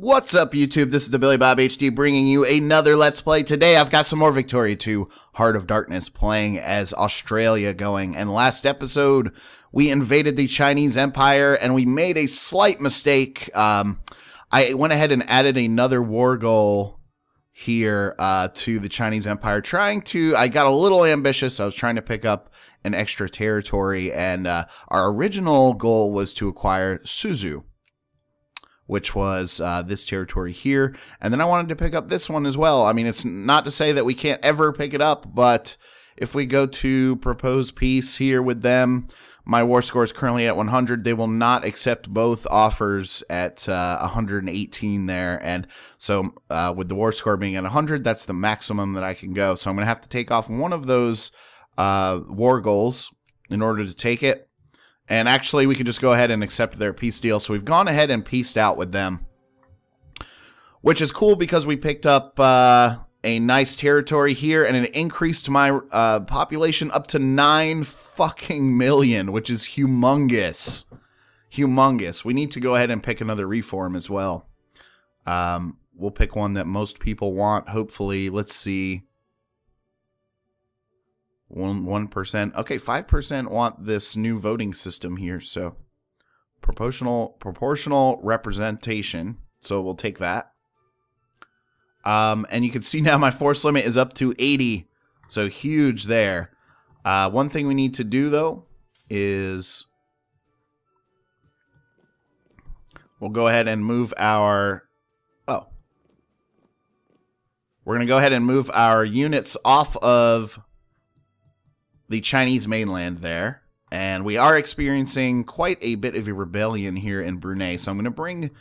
What's up, YouTube? This is TheBillyBobHD bringing you another Let's Play. Today, I've got some more Victoria 2 Heart of Darkness playing as Australia going. And last episode, we invaded the Chinese Empire and we made a slight mistake. I went ahead and added another war goal here to the Chinese Empire. I got a little ambitious. I was trying to pick up an extra territory. And our original goal was to acquire Suzhou, which was this territory here. And then I wanted to pick up this one as well. I mean, it's not to say that we can't ever pick it up, but if we go to propose peace here with them, my war score is currently at 100. They will not accept both offers at 118 there. And so with the war score being at 100, that's the maximum that I can go. So I'm going to have to take off one of those war goals in order to take it. And actually, we could just go ahead and accept their peace deal. So we've gone ahead and peaced out with them, which is cool because we picked up a nice territory here, and it increased my population up to 9 fucking million, which is humongous. Humongous. We need to go ahead and pick another reform as well. We'll pick one that most people want, hopefully. Let's see. 1%. Okay, 5% want this new voting system here, so proportional representation. So we'll take that. And you can see now my force limit is up to 80, so huge there. One thing we need to do though is we'll go ahead and move our we're gonna go ahead and move our units off of the Chinese mainland there, and we are experiencing quite a bit of a rebellion here in Brunei, so I'm going to bring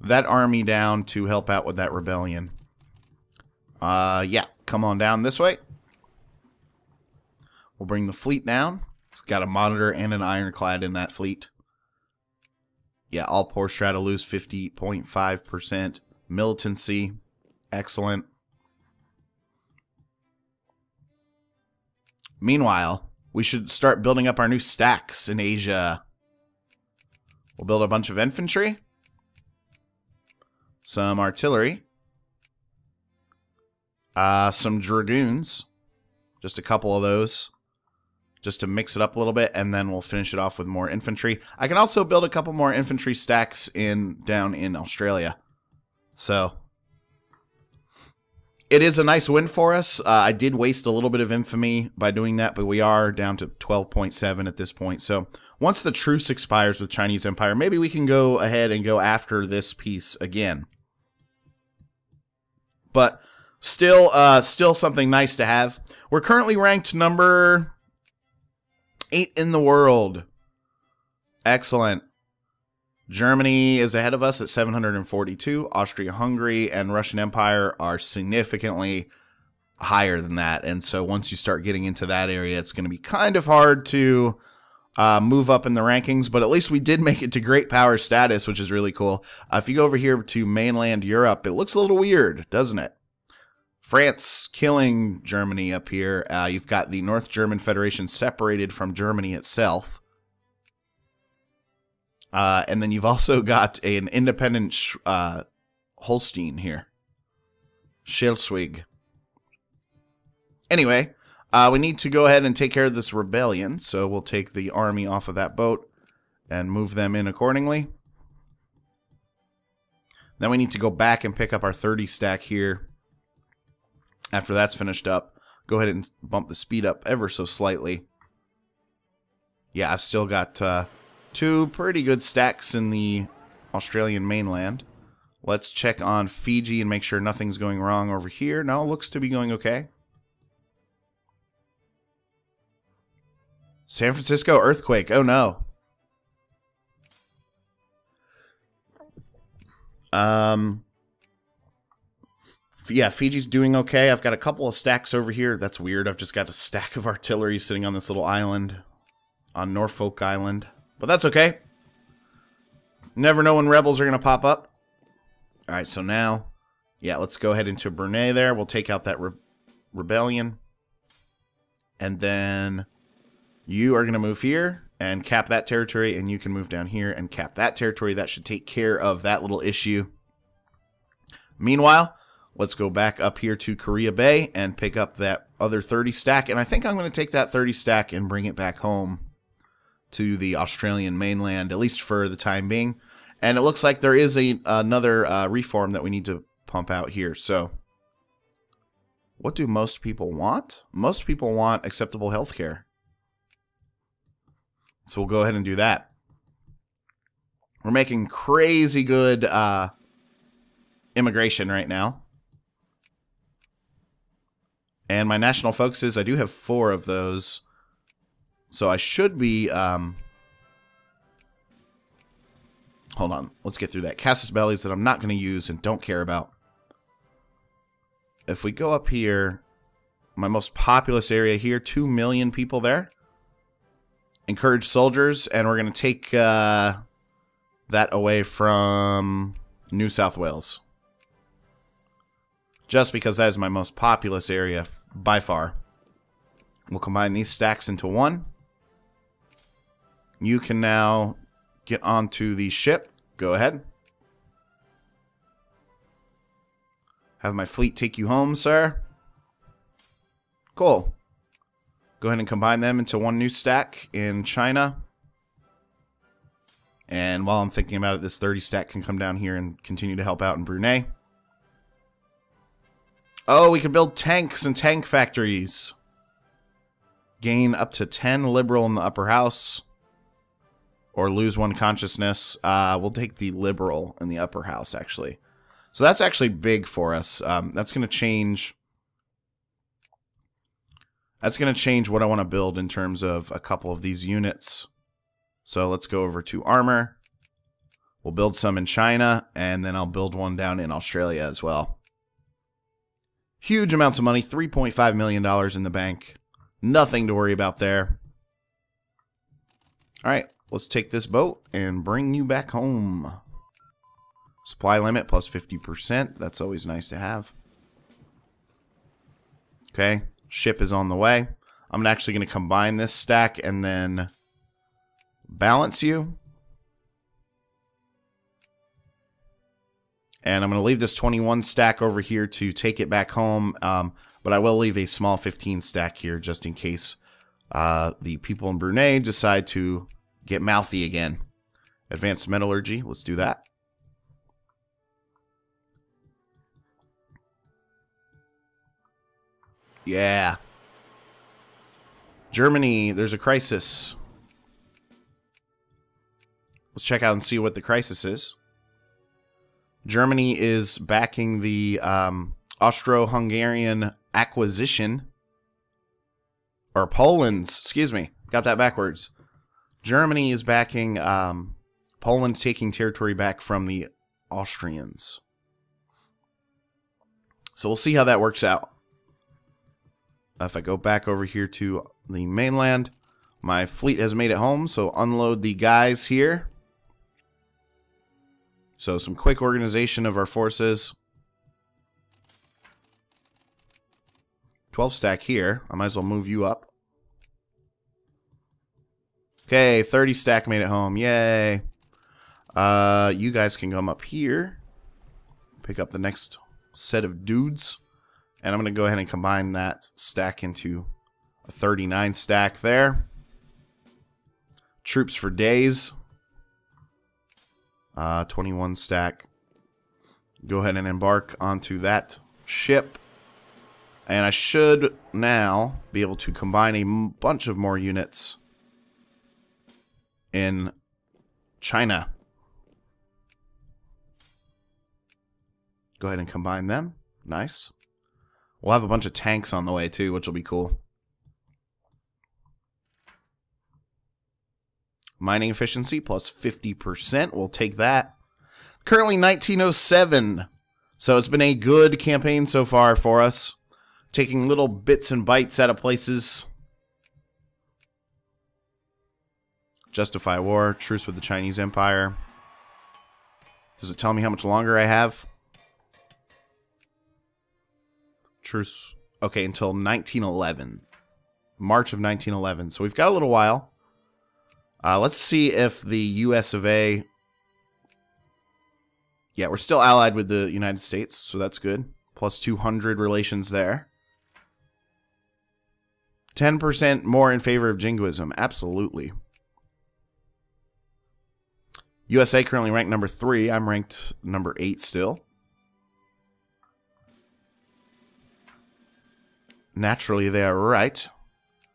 that army down to help out with that rebellion. Yeah, come on down this way. We'll bring the fleet down. It's got a monitor and an ironclad in that fleet. Yeah, all poor strata lose 50.5% militancy. Excellent. Meanwhile, we should start building up our new stacks in Asia. We'll build a bunch of infantry, some artillery, some dragoons, just a couple of those, just to mix it up a little bit, and then we'll finish it off with more infantry. I can also build a couple more infantry stacks down in Australia. So it is a nice win for us. I did waste a little bit of infamy by doing that, but we are down to 12.7 at this point. So once the truce expires with Chinese Empire, maybe we can go ahead and go after this piece again. But still something nice to have. We're currently ranked number 8 in the world. Excellent. Germany is ahead of us at 742. Austria-Hungary and Russian Empire are significantly higher than that. And so once you start getting into that area, it's going to be kind of hard to move up in the rankings. But at least we did make it to great power status, which is really cool. If you go over here to mainland Europe, it looks a little weird, doesn't it? France killing Germany up here. You've got the North German Federation separated from Germany itself. And then you've also got an independent Holstein here. Schleswig. Anyway, we need to go ahead and take care of this rebellion. So we'll take the army off of that boat and move them in accordingly. Then we need to go back and pick up our 30 stack here. After that's finished up, go ahead and bump the speed up ever so slightly. Yeah, I've still got 2 pretty good stacks in the Australian mainland. Let's check on Fiji and make sure nothing's going wrong over here. No, it looks to be going okay. San Francisco earthquake. Oh no. Yeah, Fiji's doing okay. I've got a couple of stacks over here. That's weird. I've just got a stack of artillery sitting on this little island on Norfolk Island. But that's okay. Never know when rebels are going to pop up. Alright, so now, yeah, let's go ahead into Brunei there. We'll take out that rebellion. And then you are going to move here and cap that territory, and you can move down here and cap that territory. That should take care of that little issue. Meanwhile, let's go back up here to Korea Bay and pick up that other 30 stack. And I think I'm going to take that 30 stack and bring it back home to the Australian mainland, at least for the time being. And it looks like there is another reform that we need to pump out here. So what do most people want? Most people want acceptable healthcare. So we'll go ahead and do that. We're making crazy good immigration right now. And my national focuses, I do have 4 of those. So I should be... hold on. Let's get through that. Casus bellies that I'm not going to use and don't care about. If we go up here, my most populous area here, 2 million people there. Encourage soldiers, and we're going to take that away from New South Wales. Just because that is my most populous area by far. We'll combine these stacks into one. You can now get onto the ship. Go ahead. Have my fleet take you home, sir. Cool. Go ahead and combine them into one new stack in China. And while I'm thinking about it, this 30 stack can come down here and continue to help out in Brunei. Oh, we can build tanks and tank factories. Gain up to 10 liberal in the upper house. Or lose 1 consciousness. We'll take the liberal in the upper house, actually. So that's actually big for us. That's going to change... That's going to change what I want to build in terms of a couple of these units. So let's go over to armor. We'll build some in China, and then I'll build one down in Australia as well. Huge amounts of money, $3.5 million in the bank. Nothing to worry about there. All right, let's take this boat and bring you back home. Supply limit plus 50%. That's always nice to have. Okay. Ship is on the way. I'm actually going to combine this stack and then balance you. And I'm going to leave this 21 stack over here to take it back home. But I will leave a small 15 stack here just in case the people in Brunei decide to get mouthy again. Advanced metallurgy. Let's do that. Yeah. Germany, there's a crisis. Let's check out and see what the crisis is. Germany is backing the Austro-Hungarian acquisition. Or Poland's, excuse me. Got that backwards. Germany is backing Poland taking territory back from the Austrians. So we'll see how that works out. If I go back over here to the mainland, my fleet has made it home, so unload the guys here. So some quick organization of our forces. 12 stack here. I might as well move you up. Okay, 30 stack made it home. Yay. You guys can come up here. Pick up the next set of dudes. And I'm going to go ahead and combine that stack into a 39 stack there. Troops for days. 21 stack. Go ahead and embark onto that ship. And I should now be able to combine a bunch of more units in China. Go ahead and combine them. Nice. We'll have a bunch of tanks on the way too, which will be cool. Mining efficiency plus 50%. We'll take that. Currently 1907. So it's been a good campaign so far for us. Taking little bits and bites out of places. Justify war. Truce with the Chinese Empire. Does it tell me how much longer I have? Truce. Okay, until 1911. March of 1911. So we've got a little while. Let's see if the US of A Yeah, we're still allied with the United States, so that's good. Plus 200 relations there. 10% more in favor of jingoism. Absolutely. USA currently ranked number 3. I'm ranked number 8 still. Naturally, they are right.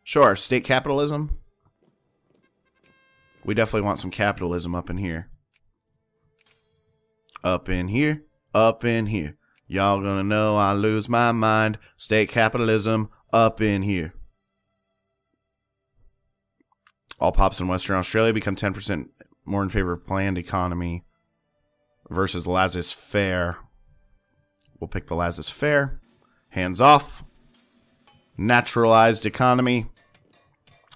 Sure, state capitalism. We definitely want some capitalism up in here. Up in here. Up in here. Y'all gonna know I lose my mind. State capitalism up in here. All pops in Western Australia become 10% more in favor of planned economy versus laissez-faire. We'll pick the laissez-faire. Hands off. Naturalized economy.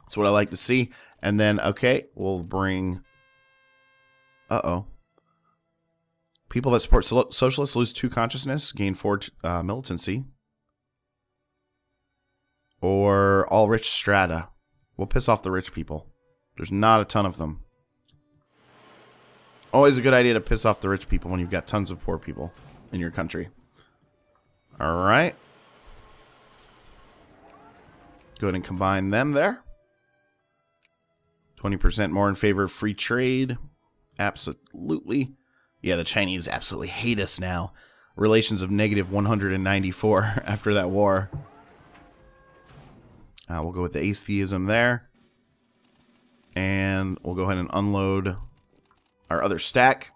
That's what I like to see. And then, okay, we'll bring... Uh-oh. People that support socialists lose 2 consciousness, gain 4 militancy. Or all rich strata. We'll piss off the rich people. There's not a ton of them. Always a good idea to piss off the rich people when you've got tons of poor people in your country. Alright. Go ahead and combine them there. 20% more in favor of free trade. Absolutely. Yeah, the Chinese absolutely hate us now. Relations of negative 194 after that war. We'll go with the atheism there. And we'll go ahead and unload our other stack.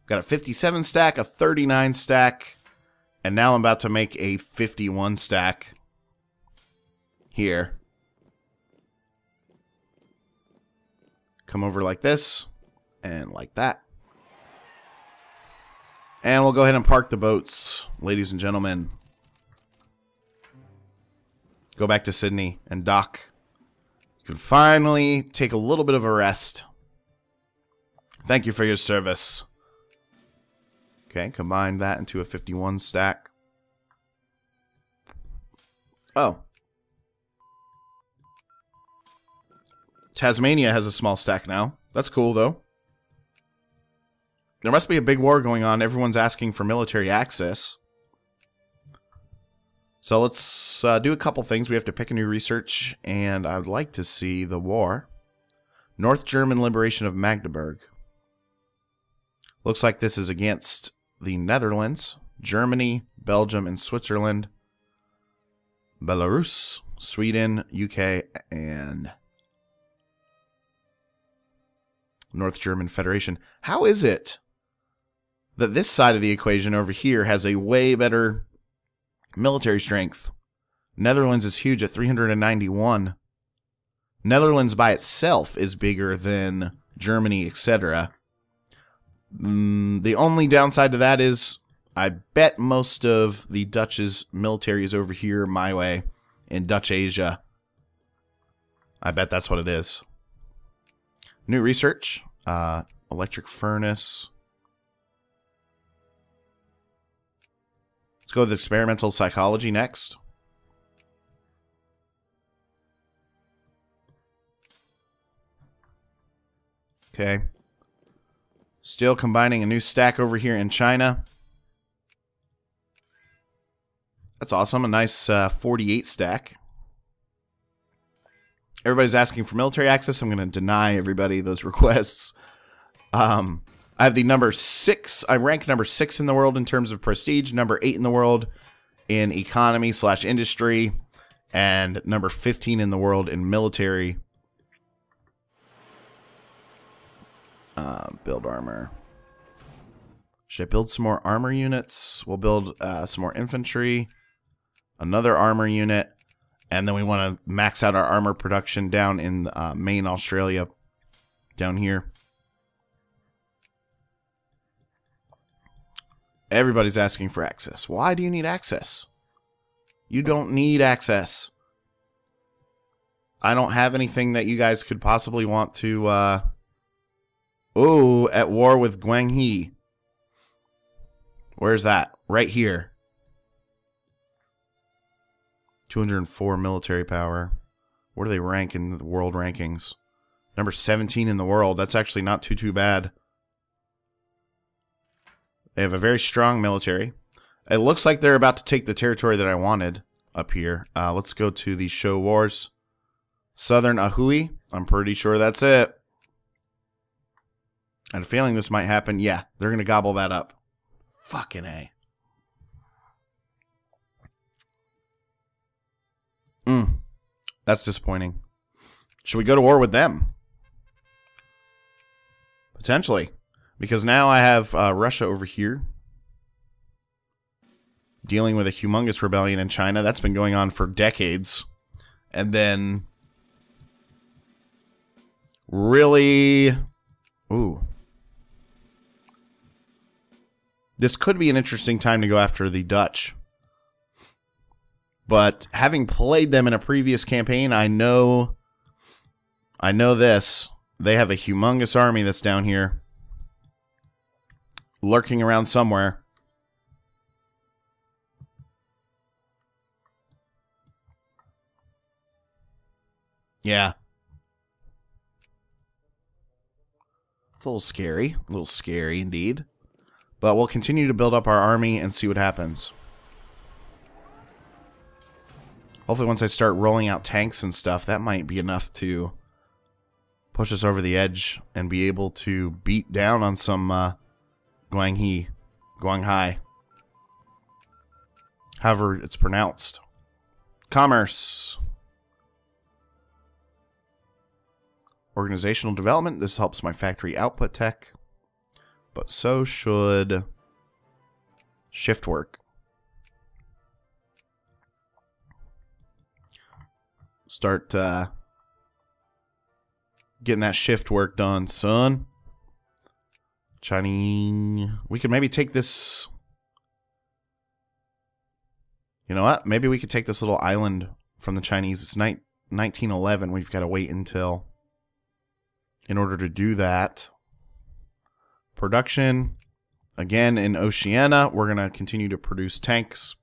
Got a 57 stack, a 39 stack, and now I'm about to make a 51 stack here. Come over like this and like that. And we'll go ahead and park the boats, ladies and gentlemen. Go back to Sydney and dock. You can finally take a little bit of a rest. Thank you for your service. Okay, combine that into a 51 stack. Oh. Tasmania has a small stack now. That's cool, though. There must be a big war going on. Everyone's asking for military access. So let's do a couple things. We have to pick a new research, and I would like to see the war. North German liberation of Magdeburg. Looks like this is against the Netherlands, Germany, Belgium, and Switzerland. Belarus, Sweden, UK, and North German Federation. How is it that this side of the equation over here has a way better military strength? Netherlands is huge at 391. Netherlands by itself is bigger than Germany, etc. The only downside to that is I bet most of the Dutch's military is over here my way in Dutch Asia. I bet that's what it is. New research. Electric furnace. Let's go with experimental psychology next. Okay. Still combining a new stack over here in China. That's awesome. A nice 48 stack. Everybody's asking for military access. I'm going to deny everybody those requests. I have the number 6. I rank number 6 in the world in terms of prestige. Number 8 in the world in economy/industry. And number 15 in the world in military. Build armor. Should I build some more armor units? We'll build some more infantry. Another armor unit. And then we want to max out our armor production down in Maine, Australia. Down here. Everybody's asking for access. Why do you need access? You don't need access. I don't have anything that you guys could possibly want to... Oh, at war with Guangxi. Where's that? Right here. 204 military power. Where do they rank in the world rankings? Number 17 in the world. That's actually not too bad. They have a very strong military. It looks like they're about to take the territory that I wanted up here. Let's go to the show wars. Southern Ahui. I'm pretty sure that's it. I had a feeling this might happen. Yeah, they're going to gobble that up. Fucking A. That's disappointing. Should we go to war with them? Potentially. Because now I have Russia over here. Dealing with a humongous rebellion in China. That's been going on for decades. And then... really... ooh. This could be an interesting time to go after the Dutch. But having played them in a previous campaign, I know this. They have a humongous army that's down here. Lurking around somewhere. Yeah. It's a little scary indeed. But we'll continue to build up our army and see what happens. Hopefully once I start rolling out tanks and stuff, that might be enough to push us over the edge and be able to beat down on some Guanghai. However it's pronounced. Commerce. Organizational development. This helps my factory output tech. But so should shift work. Start getting that shift work done, son. Chinese. We could maybe take this. You know what? Maybe we could take this little island from the Chinese. It's 1911. We've got to wait until in order to do that. Production. Again, in Oceania, we're going to continue to produce tanks.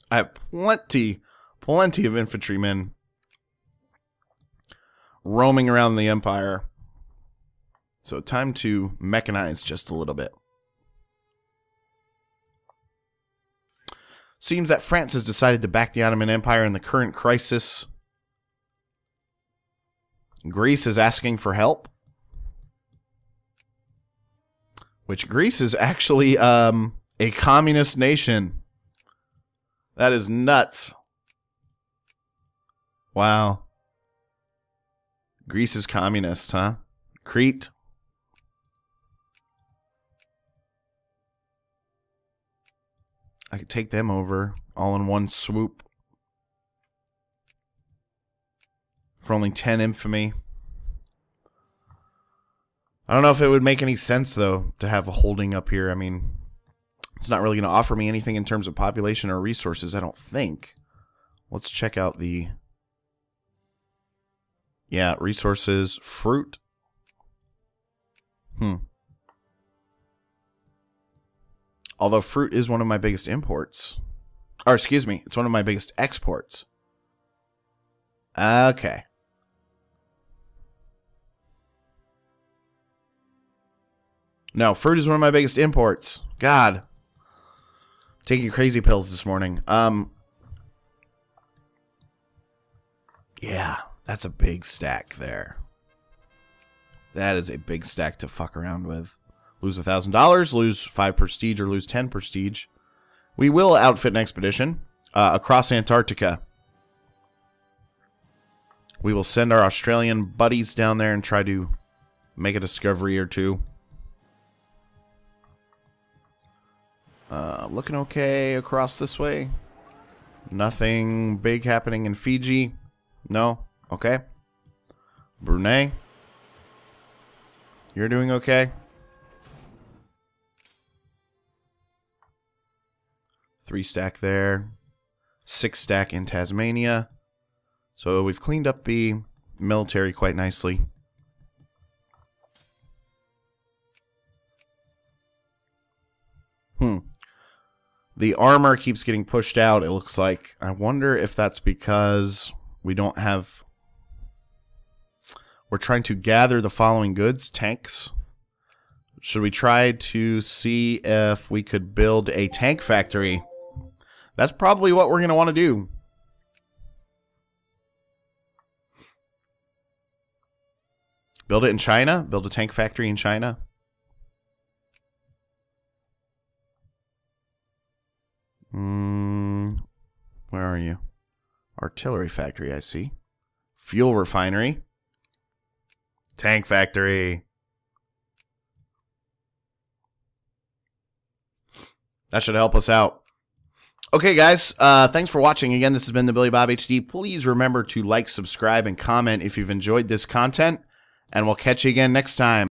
I have plenty of infantrymen roaming around the empire. So time to mechanize just a little bit. Seems that France has decided to back the Ottoman Empire in the current crisis. Greece is asking for help. Which Greece is actually a communist nation. That is nuts. Wow. Greece is communist, huh? Crete. I could take them over all in one swoop. For only 10 infamy. I don't know if it would make any sense, though, to have a holding up here. I mean, it's not really going to offer me anything in terms of population or resources, I don't think. Let's check out the... yeah, resources, fruit. Although fruit is one of my biggest imports. Or, excuse me, it's one of my biggest exports. Okay. No, fruit is one of my biggest imports. God. Taking crazy pills this morning. Yeah, that's a big stack there. That is a big stack to fuck around with. Lose $1,000, lose 5 prestige, or lose 10 prestige. We will outfit an expedition across Antarctica. We will send our Australian buddies down there and try to make a discovery or two. Looking okay across this way. Nothing big happening in Fiji. No? Okay. Brunei. You're doing okay. 3 stack there. 6 stack in Tasmania. So we've cleaned up the military quite nicely. The armor keeps getting pushed out, it looks like. I wonder if that's because we don't have... we're trying to gather the following goods. Tanks. Should we try to see if we could build a tank factory? That's probably what we're going to want to do. Build it in China? Build a tank factory in China? Where are you? Artillery factory, I see. Fuel refinery. Tank factory. That should help us out. Okay, guys. Thanks for watching. Again, this has been the Billy Bob HD. Please remember to like, subscribe, and comment if you've enjoyed this content. And we'll catch you again next time.